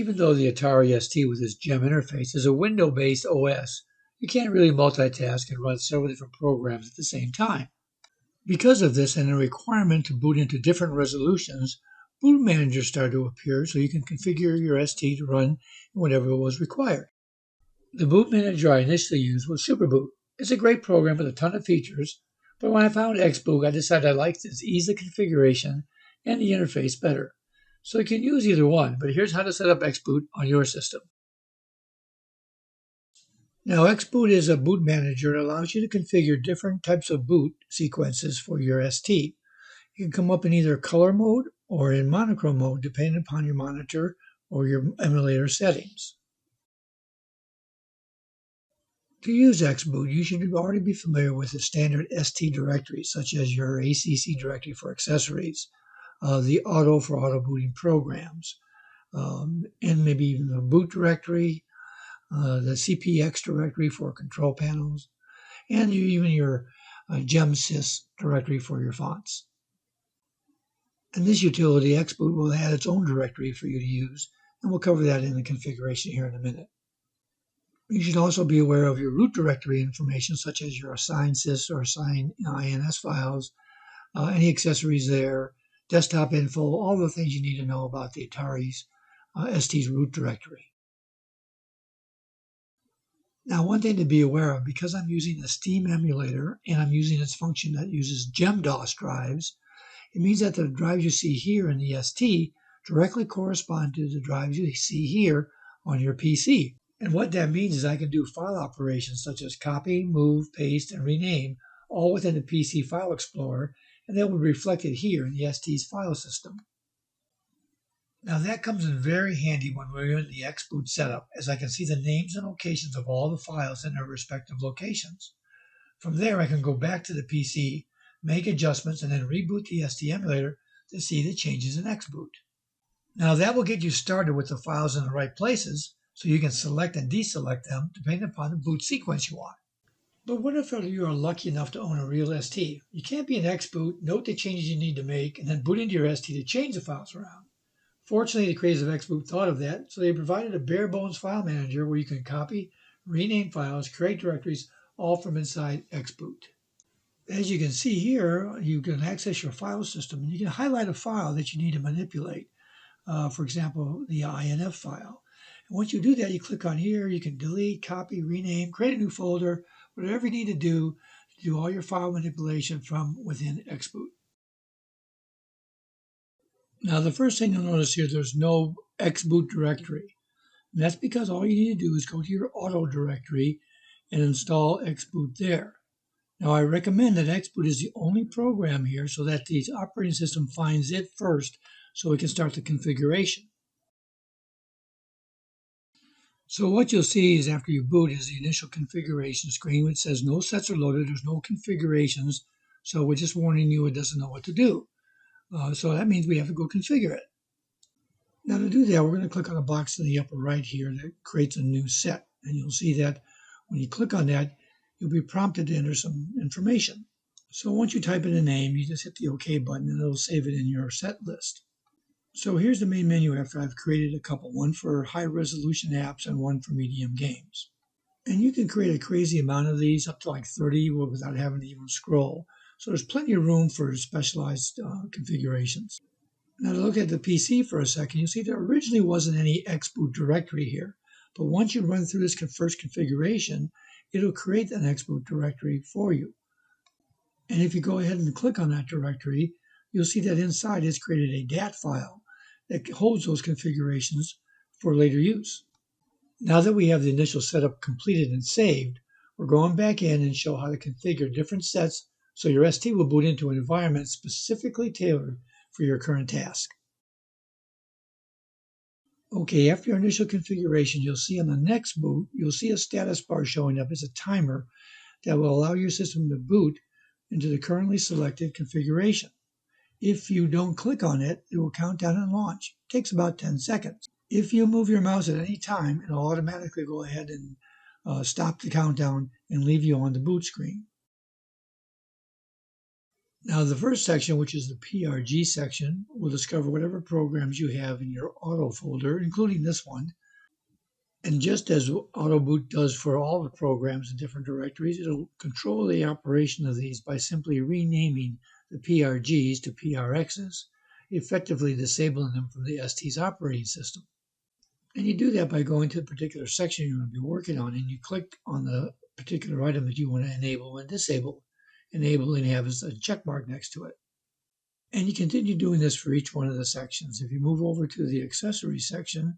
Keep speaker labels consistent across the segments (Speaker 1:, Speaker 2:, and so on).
Speaker 1: Even though the Atari ST with its GEM interface is a window-based OS, you can't really multitask and run several different programs at the same time. Because of this and a requirement to boot into different resolutions, boot managers started to appear so you can configure your ST to run whatever was required. The boot manager I initially used was SuperBoot. It's a great program with a ton of features, but when I found XBoot, I decided I liked its ease of configuration and the interface better. So you can use either one, but here's how to set up XBoot on your system. Now, XBoot is a boot manager that allows you to configure different types of boot sequences for your ST. You can come up in either color mode or in monochrome mode, depending upon your monitor or your emulator settings. To use XBoot, you should already be familiar with the standard ST directories, such as your ACC directory for accessories, the Auto for auto booting programs, and maybe even the boot directory, the CPX directory for control panels, and even your GemSys directory for your fonts. And this utility, XBoot, will add its own directory for you to use, and we'll cover that in the configuration here in a minute. You should also be aware of your root directory information, such as your assign sys or assign INS files, any accessories there, desktop info, all the things you need to know about the Atari's ST's root directory. Now, one thing to be aware of, because I'm using a Steam emulator and I'm using its function that uses GemDOS drives, it means that the drives you see here in the ST directly correspond to the drives you see here on your PC. And what that means is I can do file operations such as copy, move, paste, and rename all within the PC File Explorer, and they will be reflected here in the ST's file system. Now that comes in very handy when we're in the XBoot setup, as I can see the names and locations of all the files in their respective locations. From there I can go back to the PC, make adjustments, and then reboot the ST emulator to see the changes in XBoot. Now that will get you started with the files in the right places, so you can select and deselect them depending upon the boot sequence you want. But what if you are lucky enough to own a real ST? You can't be in XBoot, note the changes you need to make, and then boot into your ST to change the files around. Fortunately, the creators of XBoot thought of that, so they provided a bare-bones file manager where you can copy, rename files, create directories, all from inside XBoot. As you can see here, you can access your file system, and you can highlight a file that you need to manipulate. For example, the INF file. And once you do that, you click on here, you can delete, copy, rename, create a new folder, whatever you need to do all your file manipulation from within XBoot. Now, the first thing you'll notice here, there's no XBoot directory. And that's because all you need to do is go to your Auto directory and install XBoot there. Now, I recommend that XBoot is the only program here so that the operating system finds it first so it can start the configuration. So what you'll see is after you boot is the initial configuration screen, which says no sets are loaded, there's no configurations, so we're just warning you it doesn't know what to do. So that means we have to go configure it. Now to do that, we're going to click on a box in the upper right here that creates a new set. And you'll see that when you click on that, you'll be prompted to enter some information. So once you type in a name, you just hit the OK button and it'll save it in your set list. So here's the main menu after I've created a couple, one for high resolution apps and one for medium games. And you can create a crazy amount of these, up to like 30 without having to even scroll. So there's plenty of room for specialized configurations. Now to look at the PC for a second, you'll see there originally wasn't any XBoot directory here. But once you run through this first configuration, it'll create an XBoot directory for you. And if you go ahead and click on that directory, you'll see that inside it's created a DAT file that holds those configurations for later use. Now that we have the initial setup completed and saved, we're going back in and show how to configure different sets so your ST will boot into an environment specifically tailored for your current task. Okay, after your initial configuration, you'll see on the next boot, you'll see a status bar showing up as a timer that will allow your system to boot into the currently selected configuration. If you don't click on it, it will count down and launch. It takes about 10 seconds. If you move your mouse at any time, it'll automatically go ahead and stop the countdown and leave you on the boot screen. Now the first section, which is the PRG section, will discover whatever programs you have in your auto folder, including this one. And just as Autoboot does for all the programs in different directories, it'll control the operation of these by simply renaming the PRGs to PRXs, effectively disabling them from the ST's operating system. And you do that by going to the particular section you're going to be working on, and you click on the particular item that you want to enable and disable. Enabling has a check mark next to it. And you continue doing this for each one of the sections. If you move over to the accessories section,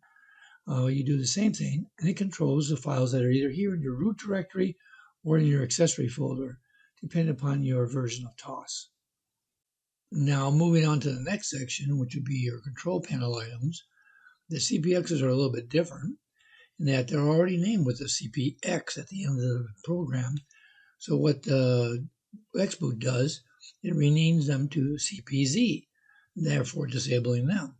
Speaker 1: you do the same thing, and it controls the files that are either here in your root directory or in your accessory folder, depending upon your version of TOS. Now, moving on to the next section, which would be your control panel items, the CPXs are a little bit different in that they're already named with the CPX at the end of the program. So what XBoot does, it renames them to CPZ, therefore disabling them.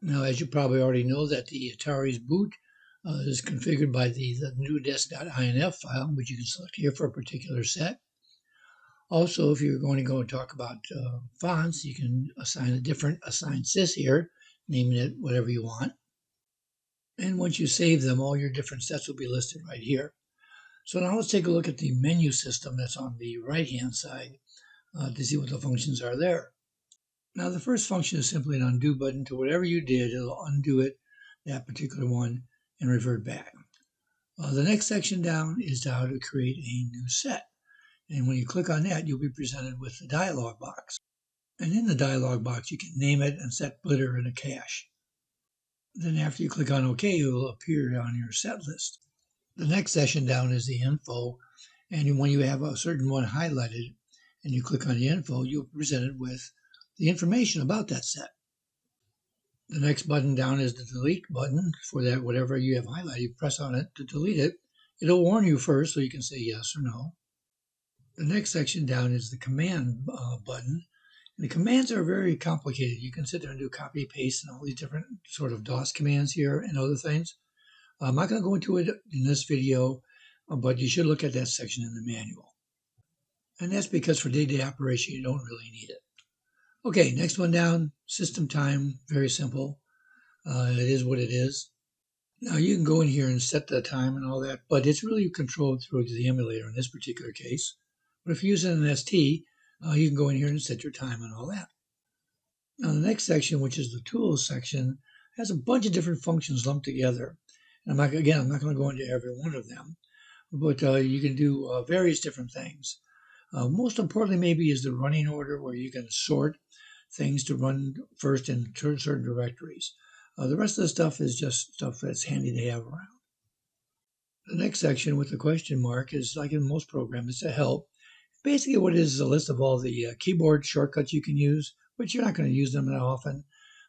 Speaker 1: Now, as you probably already know, that the Atari's boot is configured by the newdesk.inf file, which you can select here for a particular set. Also, if you're going to go and talk about fonts, you can assign a different assign sys here, naming it whatever you want. And once you save them, all your different sets will be listed right here. So now let's take a look at the menu system that's on the right-hand side to see what the functions are there. Now the first function is simply an undo button. To whatever you did, it'll undo it, that particular one, and revert back. The next section down is how to create a new set. And when you click on that, you'll be presented with the dialog box. And in the dialog box, you can name it and set Blitter in a cache. Then after you click on OK, it will appear on your set list. The next section down is the info. And when you have a certain one highlighted and you click on the info, you'll be presented with the information about that set. The next button down is the delete button for that whatever you have highlighted. You press on it to delete it. It'll warn you first so you can say yes or no. The next section down is the command button. And the commands are very complicated. You can sit there and do copy, paste, and all these different sort of DOS commands here and other things. I'm not going to go into it in this video, but you should look at that section in the manual. And that's because for day-to-day operation, you don't really need it. Okay, next one down, system time, very simple. It is what it is. Now you can go in here and set the time and all that, but it's really controlled through the emulator in this particular case. But if you're using an ST, you can go in here and set your time and all that. Now the next section, which is the tools section, has a bunch of different functions lumped together. And I'm not going to go into every one of them, but you can do various different things. Most importantly, maybe, is the running order, where you can sort things to run first in certain directories. The rest of the stuff is just stuff that's handy to have around. The next section with the question mark is, like in most programs, it's a help. Basically what it is a list of all the keyboard shortcuts you can use, but you're not going to use them that often.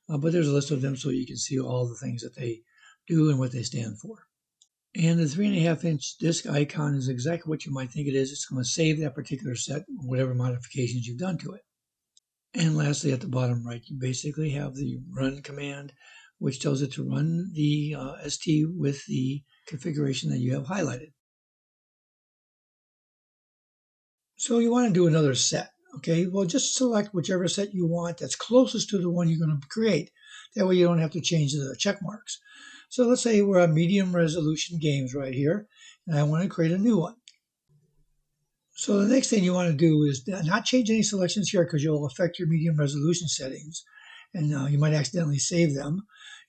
Speaker 1: But there's a list of them so you can see all the things that they do and what they stand for. And the 3.5-inch disc icon is exactly what you might think it is. It's going to save that particular set, whatever modifications you've done to it. And lastly, at the bottom right, you basically have the run command, which tells it to run the ST with the configuration that you have highlighted. So you want to do another set, okay? Well, just select whichever set you want that's closest to the one you're going to create. That way you don't have to change the check marks. So let's say we're on medium resolution games right here, and I want to create a new one. So the next thing you want to do is not change any selections here because you'll affect your medium resolution settings, and you might accidentally save them.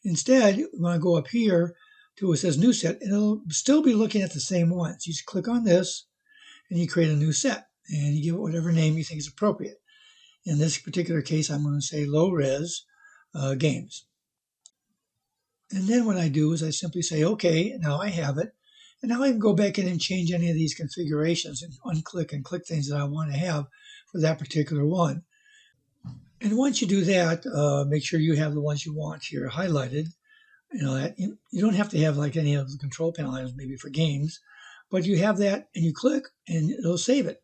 Speaker 1: Instead, you want to go up here to where it says New Set, and it'll still be looking at the same ones. You just click on this, and you create a new set, and you give it whatever name you think is appropriate. In this particular case, I'm going to say Low Res Games. And then what I do is I simply say, okay, now I have it. And now I can go back in and change any of these configurations and unclick and click things that I want to have for that particular one. And once you do that, make sure you have the ones you want here highlighted. You don't have to have like any of the control panel items maybe for games, but you have that and you click and it'll save it.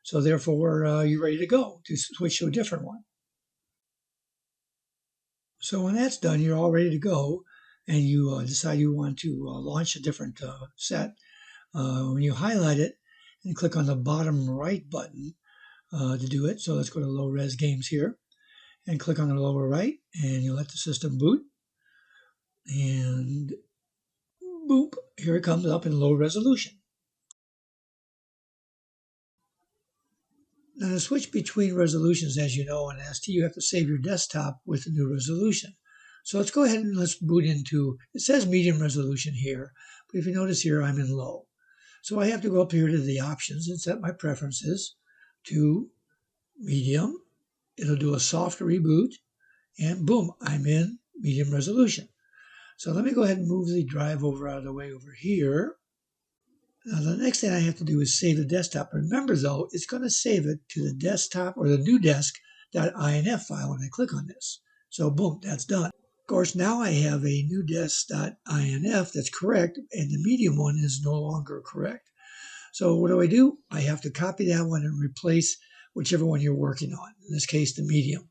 Speaker 1: So therefore, you're ready to go to switch to a different one. So when that's done, you're all ready to go. And you decide you want to launch a different set. When you highlight it and click on the bottom right button, to do it. So let's go to low res games here and click on the lower right, and you let the system boot, and boop, here it comes up in low resolution. Now to switch between resolutions, as you know, in ST, you have to save your desktop with the new resolution. So let's go ahead and let's boot into, it says medium resolution here, but if you notice here, I'm in low. So I have to go up here to the options and set my preferences to medium. It'll do a soft reboot, and boom, I'm in medium resolution. So let me go ahead and move the drive over out of the way over here. Now the next thing I have to do is save the desktop. Remember though, it's going to save it to the desktop or the new desk.inf file when I click on this. So boom, that's done. Of course, now I have a new desk.inf that's correct, and the medium one is no longer correct. So what do? I have to copy that one and replace whichever one you're working on. In this case, the medium.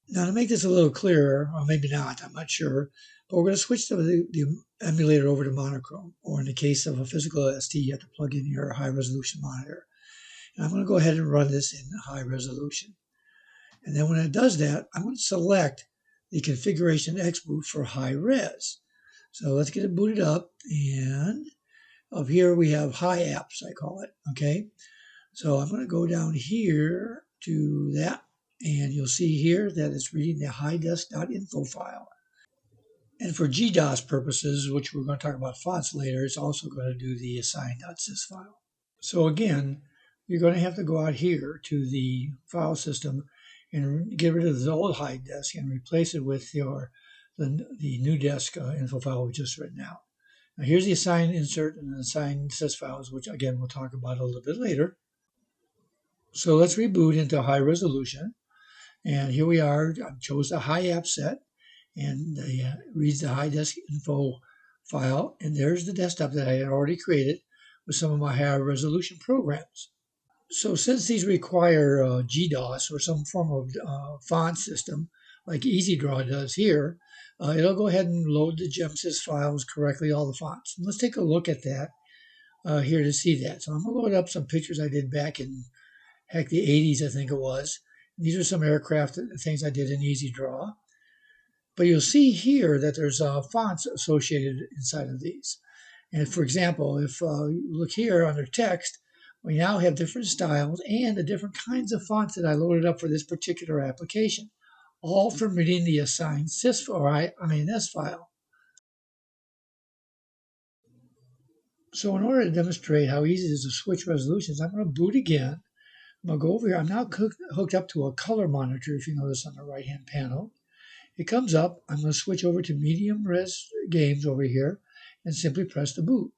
Speaker 1: Now to make this a little clearer, or maybe not, I'm not sure, but we're going to switch the emulator over to monochrome, or in the case of a physical ST, you have to plug in your high resolution monitor. And I'm going to go ahead and run this in high resolution. And then when it does that, I'm going to select the configuration XBoot for high res. So let's get it booted up, and up here we have high apps, I call it, okay? So I'm going to go down here to that, and you'll see here that it's reading the highdesk.info file. And for GDOS purposes, which we're going to talk about fonts later, it's also going to do the assign.sys file. So again, you're going to have to go out here to the file system and get rid of the old hide desk and replace it with the new desk info file we just written out. Now here's the assign insert and assign sys files, which again we'll talk about a little bit later. So let's reboot into high resolution. And here we are. I chose the high app set, and it reads the high desk info file. And there's the desktop that I had already created with some of my higher resolution programs. So since these require GDOS or some form of font system, like EasyDraw does here, it'll go ahead and load the GemSys files correctly, all the fonts. And let's take a look at that here to see that. So I'm going to load up some pictures I did back in, heck, the 80s, I think it was. These are some aircraft things I did in EasyDraw. But you'll see here that there's fonts associated inside of these. And for example, if you look here under text, we now have different styles and the different kinds of fonts that I loaded up for this particular application, all from reading the assigned sys or INS file. So in order to demonstrate how easy it is to switch resolutions, I'm going to boot again. I'm going to go over here. I'm now hooked up to a color monitor, if you notice on the right-hand panel. It comes up. I'm going to switch over to medium res games over here and simply press the boot.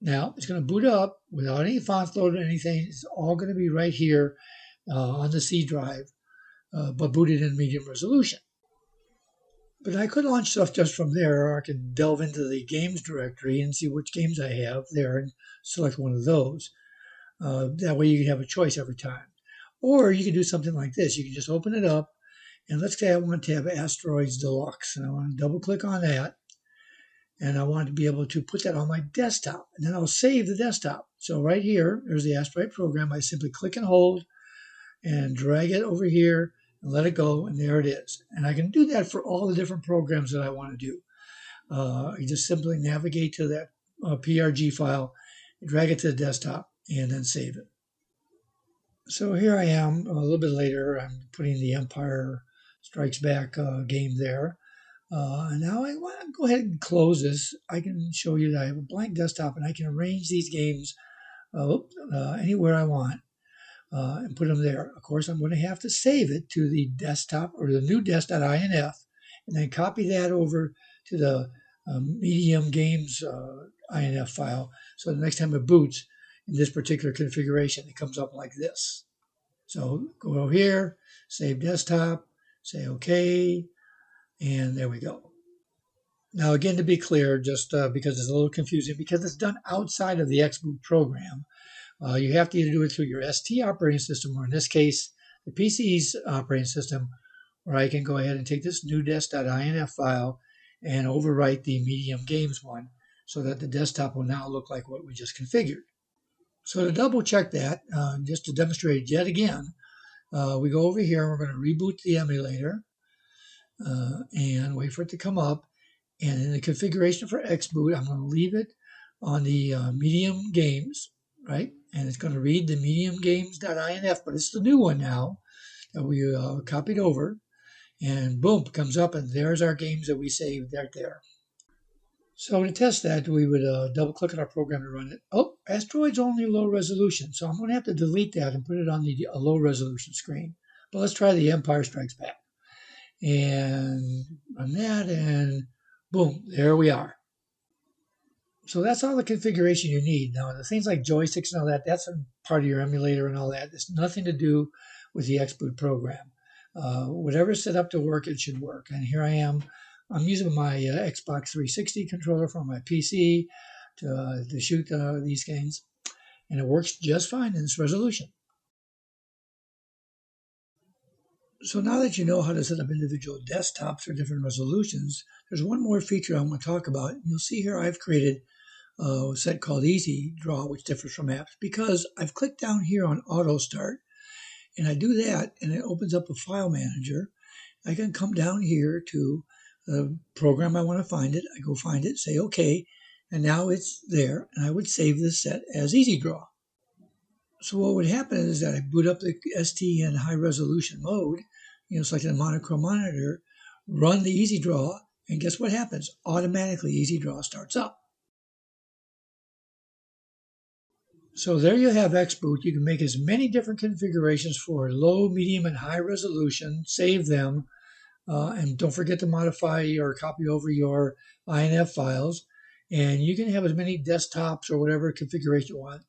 Speaker 1: Now, it's going to boot up without any fonts loaded or anything. It's all going to be right here on the C drive, but booted in medium resolution. But I could launch stuff just from there, or I could delve into the games directory and see which games I have there and select one of those. That way you can have a choice every time. Or you can do something like this. You can just open it up, and let's say I want to have Asteroids Deluxe, and I want to double click on that. And I want to be able to put that on my desktop, and then I'll save the desktop. So right here, there's the Asteroid program. I simply click and hold and drag it over here and let it go, and there it is. And I can do that for all the different programs that I want to do. You just simply navigate to that PRG file, drag it to the desktop, and then save it. So here I am a little bit later. I'm putting the Empire Strikes Back game there. Now I want to go ahead and close this. I can show you that I have a blank desktop and I can arrange these games anywhere I want and put them there. Of course, I'm going to have to save it to the desktop or the new desk.inf and then copy that over to the medium games INF file. So the next time it boots in this particular configuration, it comes up like this. So go over here, save desktop, say OK. And there we go. Now, again, to be clear, just because it's a little confusing, because it's done outside of the XBoot program, you have to either do it through your ST operating system, or in this case, the PC's operating system, or I can go ahead and take this new desk.inf file and overwrite the medium games one so that the desktop will now look like what we just configured. So to double check that, just to demonstrate it yet again, we go over here and we're going to reboot the emulator and wait for it to come up. And in the configuration for XBoot, I'm going to leave it on the medium games, right? And it's going to read the medium games.inf, but it's the new one now that we copied over. And boom, comes up, and there's our games that we saved right there. So to test that, we would double click on our program to run it. Oh, Asteroid's only low resolution, so I'm going to have to delete that and put it on the low resolution screen. But let's try the Empire Strikes Back. And run that, and boom, there we are. So that's all the configuration you need. Now, the things like joysticks and all that, that's a part of your emulator and all that. It's nothing to do with the XBoot program. Whatever's set up to work, it should work. And here I am. I'm using my Xbox 360 controller from my PC to shoot these games. And it works just fine in this resolution. So now that you know how to set up individual desktops for different resolutions, there's one more feature I want to talk about. You'll see here I've created a set called Easy Draw, which differs from apps, because I've clicked down here on Auto Start, and I do that, and it opens up a file manager. I can come down here to the program I want to find it. I go find it, say OK, and now it's there, and I would save this set as Easy Draw. So what would happen is that I boot up the ST in high resolution mode, select a monochrome monitor, run the Easy Draw, and guess what happens? Automatically Easy Draw starts up. So there you have XBoot. You can make as many different configurations for low, medium, and high resolution, save them, and don't forget to modify or copy over your INF files. And you can have as many desktops or whatever configuration you want.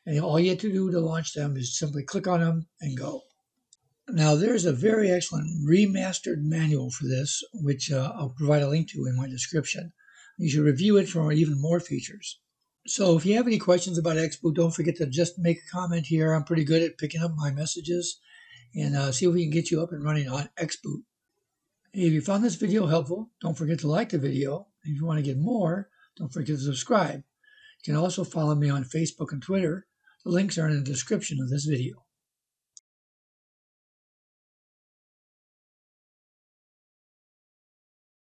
Speaker 1: And all you have to do to launch them is simply click on them and go. Now, there's a very excellent remastered manual for this, which I'll provide a link to in my description. You should review it for even more features. So if you have any questions about XBoot, don't forget to just make a comment here. I'm pretty good at picking up my messages and see if we can get you up and running on XBoot. If you found this video helpful, don't forget to like the video. If you want to get more, don't forget to subscribe. You can also follow me on Facebook and Twitter. The links are in the description of this video.